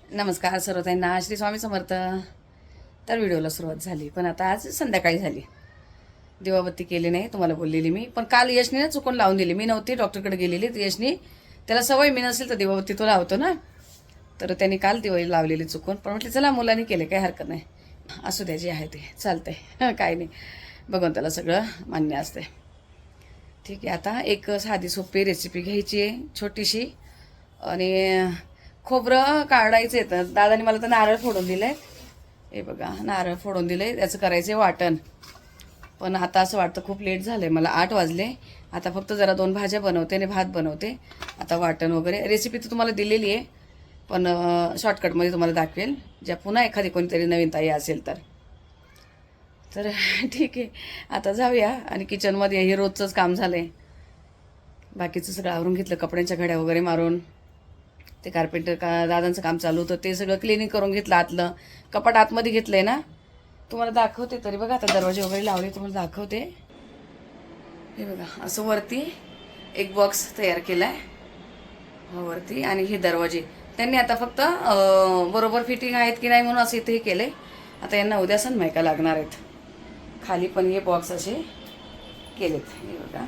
नमस्कार सर्वताईंना, श्री स्वामी समर्थ. तर व्हिडिओला सुरुवात झाली, पण आता आज संध्याकाळी झाली. दिवाबत्ती केली नाही तुम्हाला बोललेली मी, पण काल यशनी ना चुकून लावून दिली. मी नव्हती, डॉक्टरकडे गेलेली. तर यशनी त्याला सवय, मी नसेल तर दिवाबत्ती तो लावतो ना, तर त्यांनी काल दिवाळी लावलेली चुकून. पण म्हटलं चला मुलांनी केले, काही हरकत नाही, असू द्या जे आहे ते चालतंय. काय नाही, भगवंताला सगळं मान्य असते. ठीक आहे, आता एक साधी सोपी रेसिपी घ्यायची आहे छोटीशी. आणि खोबरं काढायचं येतं. दादाने मला तर नारळ फोडून दिले. हे बघा, नारळ फोडून दिले, त्याचं करायचं आहे वाटण. पण आता असं वाटतं खूप लेट झालं आहे, मला 8 वाजले. आता फक्त जरा 2 भाज्या बनवते आणि भात बनवते. आता वाटण वगैरे रेसिपी तर तुम्हाला दिलेली आहे, पण शॉर्टकटमध्ये तुम्हाला दाखवेल, ज्या पुन्हा एखादी कोणीतरी नवीन ताई असेल तर. ठीक आहे, आता जाऊया. आणि किचनमध्ये हे रोजचंच काम झालं आहे. बाकीचं सगळं आवरून घेतलं, कपड्यांच्या घड्या वगैरे मारून. ते कार्पेंटर दादांचं काम चालू होतं, ते सगळं क्लिनिंग करून घेतलं. आतलं कपाट आतमध्ये घेतलंय ना, तुम्हाला दाखवते. तरी बघा, आता दरवाजे वगैरे लावले, तुम्हाला दाखवते. हे बघा, असं वरती एक बॉक्स तयार केलाय वरती. आणि हे दरवाजे त्यांनी आता फक्त बरोबर फिटिंग आहेत की नाही म्हणून असं इथे केलंय. आता यांना उद्या सनमायका लागणार आहेत. खाली पण हे बॉक्स असे केलेत. हे बघा,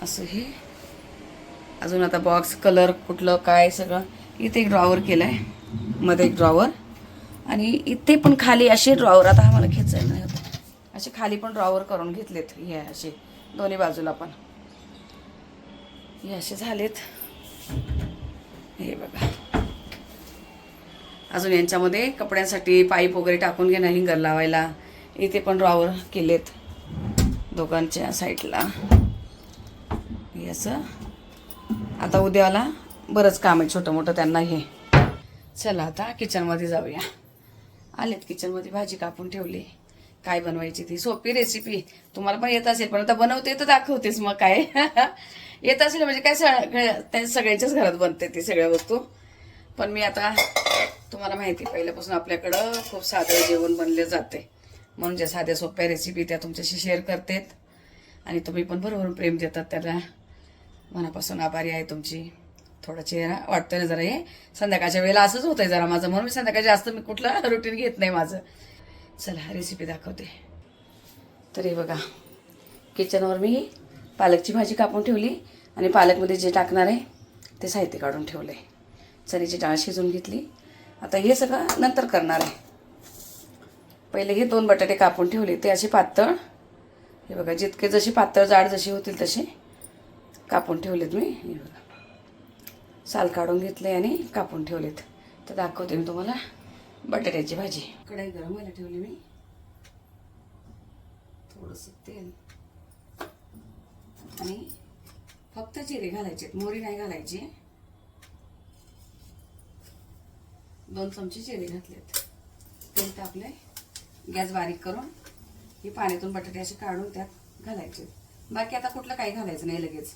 असं हे. अजून आता बॉक्स कलर कुठलं काय सगळं. इथे एक ड्रॉवर केलं आहे, मध्ये एक ड्रॉवर. आणि इथे पण खाली असे ड्रॉवर, आता आम्हाला खेचायला नाही होतं, असे खाली पण ड्रॉवर करून घेतलेत. हे असे दोन्ही बाजूला पण हे असे झालेत. हे बघा, अजून यांच्यामध्ये कपड्यांसाठी पाईप वगैरे टाकून घेणं, हिंगर लावायला. इथे पण ड्रॉवर केलेत दोघांच्या साईडला. हे असं. आता उद्याला बरंच काम आहे छोटं मोठं त्यांना. हे चला आता किचनमध्ये जाऊया. आलेत किचनमध्ये, भाजी कापून ठेवली. काय बनवायची ती सोपी रेसिपी तुम्हाला पण येत असेल, पण आता बनवते तर दाखवतेच. मग काय येत असेल म्हणजे काय, सगळ्यांच्याच घरात बनते ती सगळ्या वस्तू. पण मी आता तुम्हाला माहिती, पहिल्यापासून आपल्याकडं खूप साधं जेवण बनले जाते, म्हणून ज्या साध्या सोप्या रेसिपी त्या तुमच्याशी शेअर करतेत. आणि तुम्ही पण भरभरून प्रेम देतात, त्याला मनापासून आभारी आहे तुमची. थोडा चेहरा वाटतोय ना जरा. हे संध्याकाळच्या वेळेला असंच होतंय जरा माझं, म्हणून मी संध्याकाळी जास्त मी कुठलं रुटीन घेत नाही माझं. चला रेसिपी दाखवते. तर हे बघा, किचनवर मी पालकची भाजी कापून ठेवली. आणि पालकमध्ये जे टाकणार आहे ते साहित्य काढून ठेवलं आहे. चण्याची डाळ शिजवून घेतली. आता हे सगळं नंतर करणार आहे. पहिले हे 2 बटाटे कापून ठेवले, ते असे पातळ. हे बघा, जितके जसे पातळ जाड जसे होतील तसे कापून ठेवलेत मी. हे बघा, साल काढून घेतले आणि कापून ठेवलेत. तर दाखवते मी तुम्हाला बटाट्याची भाजी. कढई गरम व्हायला ठेवली मी. थोडंसं तेल आणि फक्त जिरे घालायचे, मोहरी नाही घालायची. 2 चमचे जिरे घातलेत. तेल तापले, गॅस बारीक करून हे पाण्यातून बटाटे असे काढून त्यात घालायचे. बाकी आता कुठलं काही घालायचं नाही लगेच.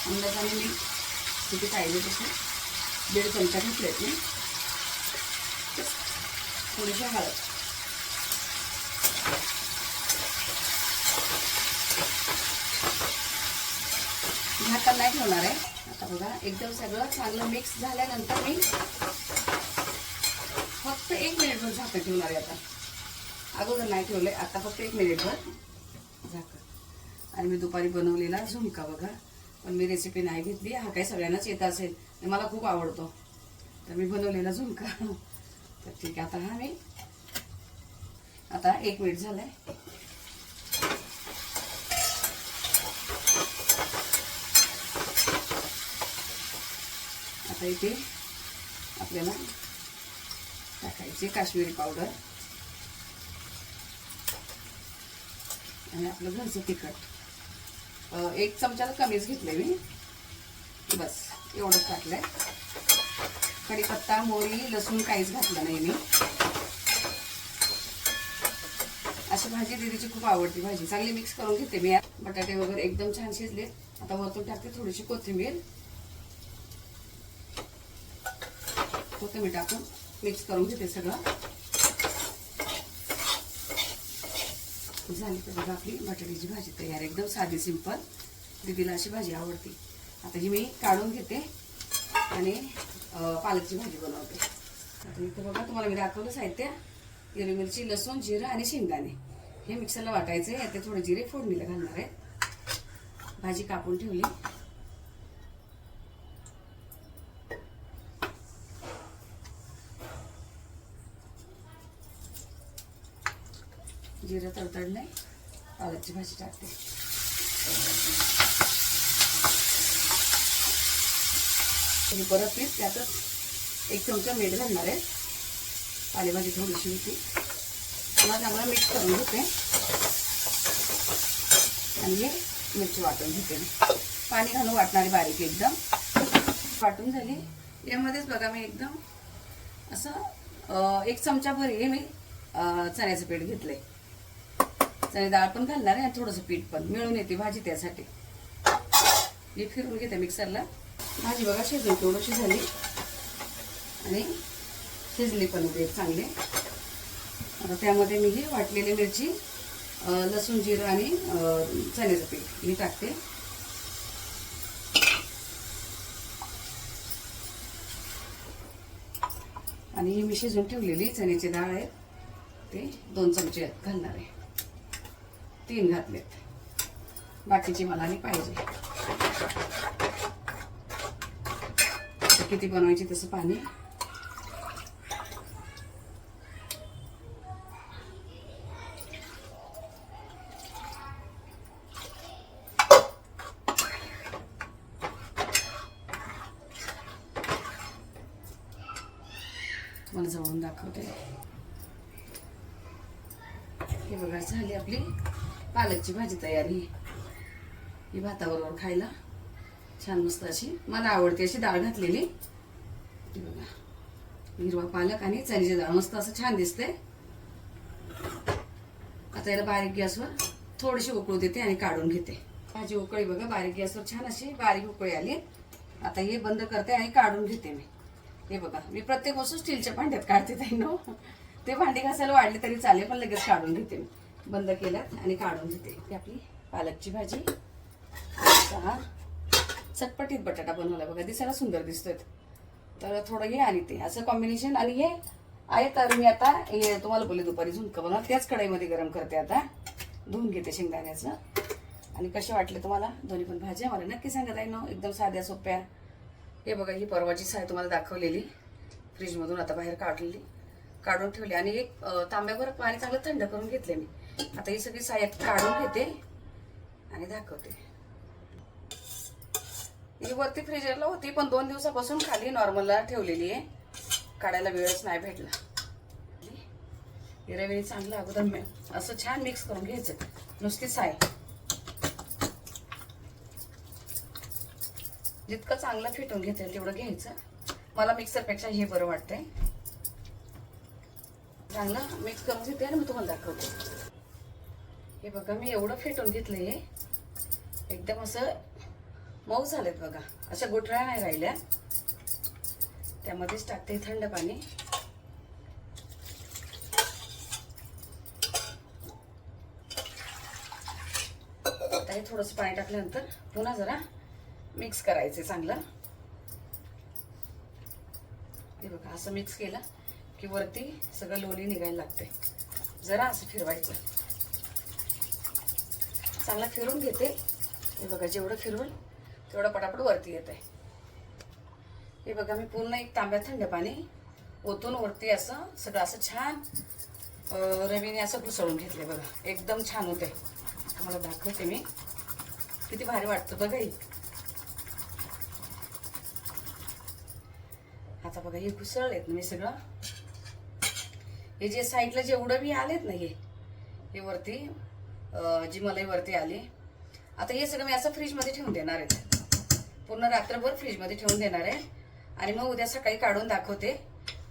अंदाजाने मी किती पाहिजे तसे 1.5 चमचा घातलेत मी. थोडीशी हळद. झाकण नाही ठेवणार आहे. आता बघा, एकदम सगळं चांगलं मिक्स झाल्यानंतर मी फक्त 1 मिनिटभर झाकण ठेवणार आहे. आता अगोदर नाही ठेवलंय, आता फक्त 1 मिनिटभर झाकण. आणि मी दुपारी बनवलेला झुणका बघा, पण मी रेसिपी नाही घेतली. हा काही सगळ्यांनाच येत असेल, मला खूप आवडतो, तर मी बनवलेला झुणका. तर ठीक आहे, आता हा मी आता 1 मिनिट झालाय. आता इथे आपल्याला टाकायची काश्मीरी पावडर आणि आपलं घरचं तिखट. 1 चमचा कमीच घेतले मी, बस एवढंच टाकलंय. कढीपत्ता, मोहरी, लसूण काहीच घातलं नाही मी. अशी भाजी दीदीची खूप आवडती भाजी. चांगली मिक्स करून घेते मी. बटाटे वगैरे एकदम छान शिजले. आता वरतून टाकते थोडीशी कोथिंबीर. कोथिंबीर टाकून मिक्स करून घेते सगळं. झाली तर बघा आपली बटाट्याची भाजी तयार. एकदम साधी सिंपल. दीदीला अशी भाजी आवडते. आता ही मी काढून घेते आणि पालकची भाजी बनवते. आता इथं बघा तुम्हाला मी दाखवलं साहित्य. हिरवी मिरची, लसूण, जिरं आणि शेंगदाणे हे मिक्सरला वाटायचे. यात थोडे जिरे फोडणीला घालणार आहे. भाजी कापून ठेवली. जिरं तडतडलंय. पालकची भाजी टाकते. परत मी त्यातच 1 चमचा मीठ घालणार आहे. पालेभाजी थोडीशी होती. मला चांगला मिक्स करून घेते आणि हे मिरची वाटून घेते. पाणी घालून वाटणारी बारीक एकदम वाटून झाली. यामध्येच बघा मी एकदम असं 1 चमचा भर हे मी चण्याचं पीठ घेतलंय. चणे डाळ पण घालणार आहे आणि थोडंसं पीठ पण मिळून येते भाजी. त्यासाठी हे फिरून घेते मिक्सरला. भाजी बघा शिजून थोडीशी झाली आणि शिजली पण होते चांगले. आता त्यामध्ये मी ही वाटलेली मिरची, लसूण, जिरं आणि चण्याचं पीठ हे टाकते. आणि ही मी शिजून ठेवलेली चण्याची डाळ आहे ते 2 चमचे घालणार आहे. 3 घातलेत. बाकीची मला नाही पाहिजे. किती बनवायची तसं पाणी. मला जवळून दाखवते. हे बघा झाली आपली पालकची भाजी तयारी. ही भाताबरोबर खायला छान मस्त अशी मला आवडते अशी डाळ घातलेली. हे बघा हिरवा पालक आणि चण्याची डाळ मस्त असं छान दिसते. आता याला बारीक गॅसवर थोडीशी उकळू देते आणि काढून घेते. भाजी उकळी बघा बारीक गॅसवर छान अशी बारीक उकळी आली. आता हे बंद करते आणि काढून घेते मी. हे बघा मी प्रत्येक वस्तू स्टीलच्या भांड्यात काढते. ताईंनो ते भांडी घासायला वाढले तरी चालेल पण लगेच काढून घेते मी. बंद केल्यात आणि काढून घेते. ही आपली पालकची भाजी. चटपटीत बटाटा बनवला बघा. दिसायला सुंदर दिसतोय. तर थोडं हे आणि ते असं कॉम्बिनेशन. आणि हे आहे तर मी आता हे तुम्हाला बोलले दुपारी झुणका बनवा. त्याच कढईमध्ये गरम करते. आता धुवून घेते शेंगदाण्याचं. आणि कसे वाटले तुम्हाला दोन्ही पण भाज्या मला नक्की सांगत आहे ना. एकदम साध्या सोप्या. हे बघा ही परवाची साय तुम्हाला दाखवलेली फ्रीजमधून आता बाहेर काढून ठेवली. आणि एक तांब्याभर पाणी चांगलं थंड करून घेतले मी. आता ही सगळी साय काढून घेते आणि दाखवते. ही वरती फ्रीजरला होती पण 2 दिवसापासून खाली नॉर्मलला ठेवलेली आहे. काढायला वेळच नाही भेटला. रवीने चांगलं अगोदर असं छान मिक्स करून घ्यायचं. नुसती साय जितकं चांगलं फिटून घेते तेवढं घ्यायचं. मला मिक्सरपेक्षा हे बरं वाटतंय. चांगलं मिक्स करून घेते आणि मी तुम्हाला दाखवते. हे बघा मी एवढं फिटून घेतलं. हे एकदम असं मऊ झालेत बघा. अशा गुठळ्या नाही राहिल्या. त्यामध्येच टाकते थंड पाणी. आता हे थोडंसं पाणी टाकल्यानंतर पुन्हा जरा मिक्स करायचं चांगलं. हे बघा असं मिक्स केलं की वरती सगळं लोणी निघायला लागते. जरा असं फिरवायचं. चांगलं फिरून घेते. हे बघा जेवढं फिरवल तेवढं पटापट वरती येत आहे. हे बघा मी पूर्ण एक तांब्यात थंड पाणी ओतून वरती असं सगळं असं छान रवीने असं घुसळून घेतले बघा. एकदम छान होते. तुम्हाला दाखवते मी किती भारी वाटतं बघा. आता बघा हे घुसळलेत मी सगळं. हे जे साईडला जेवढं बी आलेत ना हे वरती जी मलाई वरती आली. आता हे सगळं मी असं फ्रीजमध्ये ठेवून देणार आहे. पूर्ण रात्रभर फ्रीजमध्ये ठेवून देणार आहे. आणि मग उद्या सकाळी काढून दाखवते.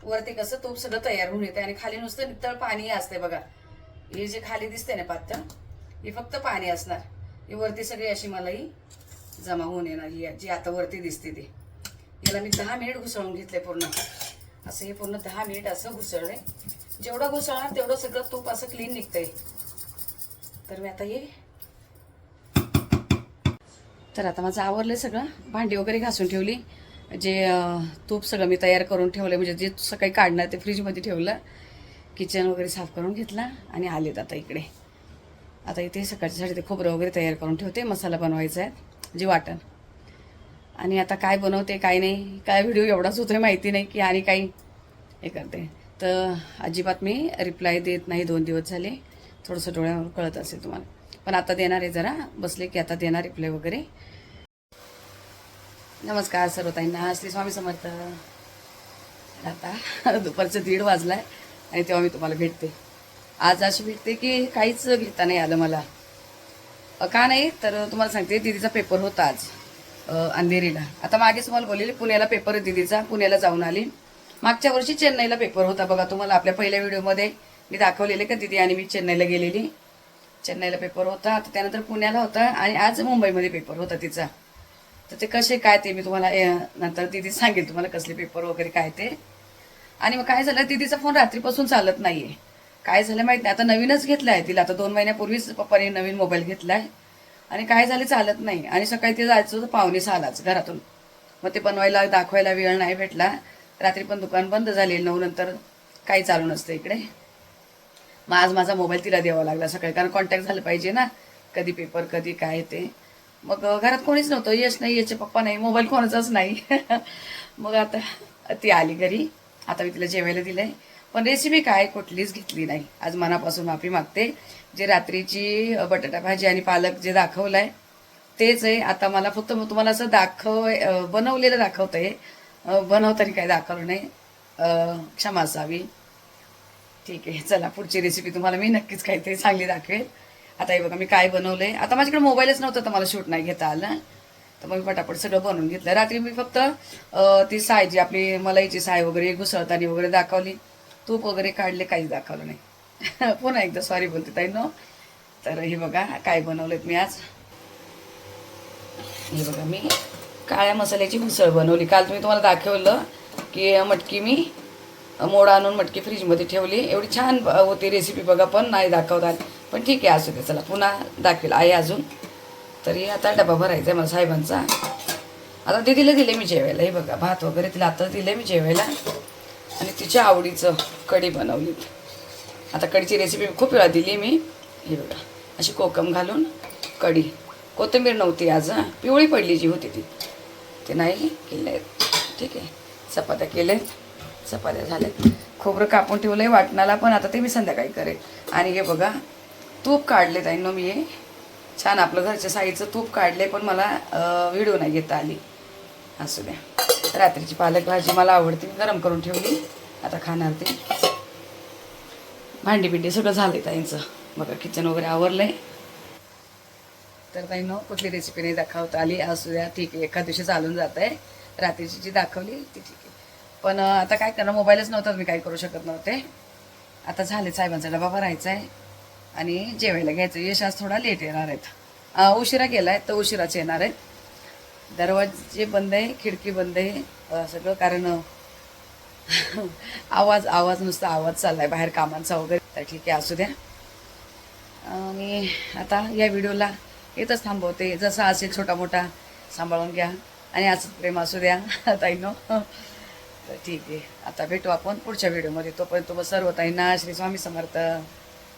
वरती कसं तूप सगळं तयार होऊन येते आणि खाली नुसतं नितळ पाणी असते बघा. हे जे खाली दिसते ना पातळ हे फक्त पाणी असणार. ही वरती सगळी अशी मलाई जमा होऊन येणार. ही जी आता वरती दिसते ती. याला मी 10 मिनिट घुसळून घेतले पूर्ण. असं हे पूर्ण 10 मिनिट असं घुसळलंय. जेवढं घुसळणार तेवढं सगळं तूप असं क्लीन निघतंय. तर मी आता हे तर आता माझं आवरलंय सगळं. भांडी वगैरे घासून ठेवली. जे तूप सगळं मी तयार करून ठेवलं, म्हणजे जे सकाळी काढणार ते फ्रीजमध्ये ठेवलं. किचन वगैरे साफ करून घेतला आणि आलेत आता इकडे. आता इथे सकाळच्यासाठी ते खोबरं वगैरे तयार करून ठेवते. मसाला बनवायचा आहे, जे वाटण. आणि आता काय बनवते काय नाही, काय व्हिडिओ एवढाच होतोय माहिती नाही की आणि काही हे करते. तर अजिबात मी रिप्लाय देत नाही. 2 दिवस झाले. थोडंसं डोळ्यावर कळत असेल तुम्हाला, पण आता देणार आहे. जरा बसले की आता देणार रिप्लाय वगैरे. नमस्कार सर्व ताईंना, श्री स्वामी समर्थ. आता दुपारचं 1:30 वाजलाय आणि तेव्हा मी तुम्हाला भेटते. आज अशी भेटते की काहीच घेता नाही आलं मला. का नाही तर तुम्हाला सांगते, दीदीचा पेपर होता आज अंधेरीला. आता मागेच मला बोललेले पुण्याला पेपर आहे दीदीचा, पुण्याला जाऊन आली. मागच्या वर्षी चेन्नईला पेपर होता बघा. तुम्हाला आपल्या पहिल्या व्हिडिओमध्ये मी दाखवलेले का दीदी आणि मी चेन्नईला गेलेली. चेन्नईला पेपर होता, आता त्यानंतर पुण्याला होता आणि आज मुंबईमध्ये पेपर होता तिचा. तर ते कसे काय ते मी तुम्हाला नंतर दीदी सांगेल तुम्हाला कसले पेपर वगैरे काय ते. आणि मग काय झालं, दीदीचा फोन रात्रीपासून चालत नाहीये. काय झालं माहित नाही. आता नवीनच घेतलाय तिला, आता 2 महिन्यापूर्वीच पप्पाने नवीन मोबाईल घेतलाय. आणि काय झालं, चालत नाही. आणि सकाळी ते जायचं होतं 5:45 घरातून. मग ते बनवायला दाखवायला वेळ नाही भेटला. रात्री पण दुकान बंद झाले, 9 नंतर काही चालू नसतं इकडे. मग आज माझा मोबाईल तिला द्यावा लागला सकाळी, कारण कॉन्टॅक्ट झालं पाहिजे ना, कधी पेपर कधी काय ते. मग घरात कोणीच नव्हतं, यश नाही, याचे पप्पा नाही, मोबाईल कोणाचाच नाही. मग आता ती आली घरी. आता मी तिला जेवायला दिलंय, पण रेसिपी काय कुठलीच घेतली नाही. आज मनापासून माफी मागते. जे रात्रीची बटाटा भाजी आणि पालक जे दाखवलंय तेच आहे. आता मला फक्त तुम्हाला असं बनवलेलं दाखवतंय. बनवताना काही दाखवलं नाही, क्षमा असावी. ठीक आहे, चला पुढची रेसिपी तुम्हाला मी नक्कीच काहीतरी चांगली दाखवेल. आता हे बघा मी काय बनवलंय. आता माझ्याकडे मोबाईलच नव्हता तर मला शूट नाही घेता आलं, तर मग मी पटापट सगळं बनवून घेतलं. रात्री मी फक्त ती साय जी आपली मलाईची साय वगैरे घुसळताना वगैरे दाखवली, तूप वगैरे काढले, काहीच दाखवलं नाही. पुन्हा एकदा सॉरी बोलते ताईंनो. तर हे बघा काय बनवलेत मी आज. हे बघा मी काळ्या मसाल्याची उसळ बनवली. काल तुम्ही तुम्हाला दाखवलं की मटकी मी मोड आणून मटकी फ्रीजमध्ये ठेवली. एवढी छान होती रेसिपी बघा, पण नाही दाखवतात. पण ठीक आहे, असू दे, चला पुन्हा दाखवेल आहे अजून. तरी आता डबा भरायचा आहे मला साहेबांचा. आता दीदीला दिले मी जेवायला. हे बघा भात वगैरे तिला आता दिले मी जेवायला. आणि तिच्या आवडीचं कढी बनवली. आता कढीची रेसिपी खूप वेळा दिली मी. हे बघा अशी कोकम घालून कढी. कोथिंबीर नव्हती आज, पिवळी पडली जी होती ती, ते नाही केले आहेत. ठीक आहे, चपात्या केल्यात, चपात्या झाल्यात. खोबरं कापून ठेवलंय वाटणाला, पण आता ते मी संध्याकाळी करेल. आणि हे बघा तूप काढले ताईंनो मी. हे छान आपलं घरच्या साईचं तूप काढले, पण मला व्हिडिओ नाही घेता आली. असू द्या. रात्रीची पालक भाजी मला आवडते, मी गरम करून ठेवली, आता खाणार ते. भांडी बिंडी सगळं झालंय ताईंचं. बघा किचन वगैरे आवरलंय. तर ताईंनो कुठली रेसिपी नाही दाखवता आली, असू द्या, ठीक आहे. एखाद दिवशी चालून जात आहे. रात्रीची जी दाखवली ती ठीक आहे, पण आता काय करणार, मोबाईलच नव्हता, मी काय करू शकत नव्हते. आता झाले, साहेबांचा डबा भरायचा आहे आणि जेवायला घ्यायचं. यश आज थोडा लेट येणार आहेत, उशिरा गेलाय तर उशिराच येणार आहेत. दरवाजे बंद आहे, खिडकी बंद आहे सगळं, कारण आवाज नुसता आवाज चाललाय बाहेर कामांचा वगैरे. तर ठीक आहे, असू द्या. आणि आता या व्हिडिओला इथंच थांबवते. जसं असेल छोटा मोठा सांभाळून घ्या आणि असंच प्रेम असू द्या ताईंनो. तर ठीक आहे, आता भेटू आपण पुढच्या व्हिडिओमध्ये. तोपर्यंत सर्व ताईंना श्री स्वामी समर्थ.